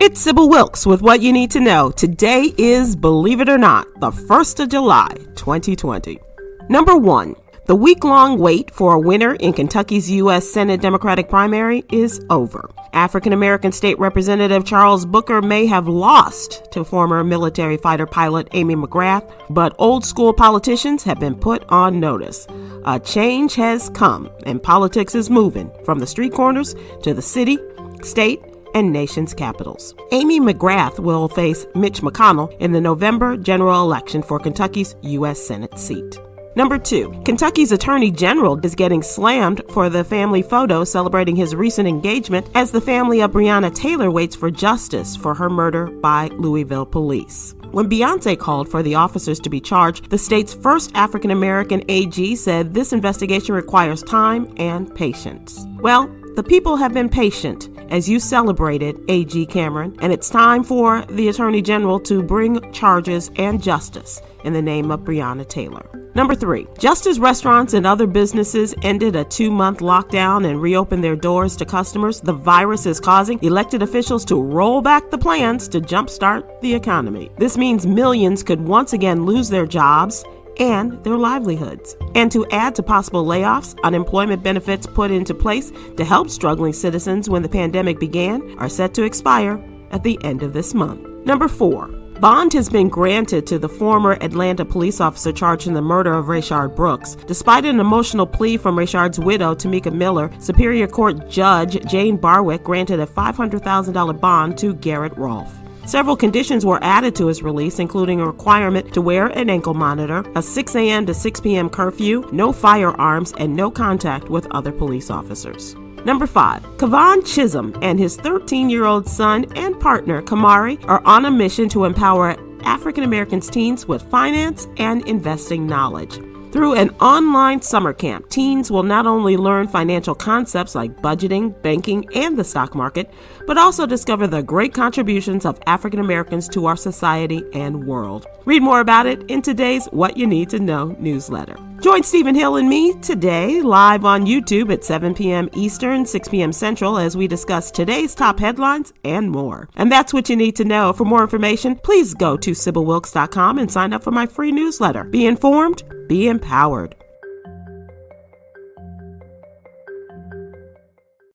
It's Sybil Wilkes with what you need to know. Today is, believe it or not, the 1st of July, 2020. Number 1. The week-long wait for a winner in Kentucky's U.S. Senate Democratic primary is over. African-American State Representative Charles Booker may have lost to former military fighter pilot Amy McGrath, but old-school politicians have been put on notice. A change has come, and politics is moving from the street corners to the city, state, and nation's capitals. Amy McGrath will face Mitch McConnell in the November general election for Kentucky's U.S. Senate seat. Number 2, Kentucky's Attorney General is getting slammed for the family photo celebrating his recent engagement as the family of Breonna Taylor waits for justice for her murder by Louisville police. When Beyonce called for the officers to be charged, the state's first African-American AG said this investigation requires time and patience. Well, the people have been patient as you celebrated AG Cameron, and it's time for the Attorney General to bring charges and justice in the name of Breonna Taylor. Number 3, just as restaurants and other businesses ended a 2-month lockdown and reopened their doors to customers, the virus is causing elected officials to roll back the plans to jumpstart the economy. This means millions could once again lose their jobs and their livelihoods. And to add to possible layoffs, unemployment benefits put into place to help struggling citizens when the pandemic began are set to expire at the end of this month. Number 4, bond has been granted to the former Atlanta police officer charged in the murder of Rayshard Brooks. Despite an emotional plea from Rayshard's widow, Tamika Miller, Superior Court Judge Jane Barwick granted a $500,000 bond to Garrett Rolfe. Several conditions were added to his release, including a requirement to wear an ankle monitor, a 6 a.m. to 6 p.m. curfew, no firearms, and no contact with other police officers. Number 5, Kavon Chisholm and his 13-year-old son and partner, Kamari, are on a mission to empower African-American teens with finance and investing knowledge. Through an online summer camp, teens will not only learn financial concepts like budgeting, banking, and the stock market, but also discover the great contributions of African Americans to our society and world. Read more about it in today's What You Need to Know newsletter. Join Stephen Hill and me today live on YouTube at 7 p.m. Eastern, 6 p.m. Central as we discuss today's top headlines and more. And that's what you need to know. For more information, please go to SybilWilkes.com and sign up for my free newsletter. Be informed, be empowered.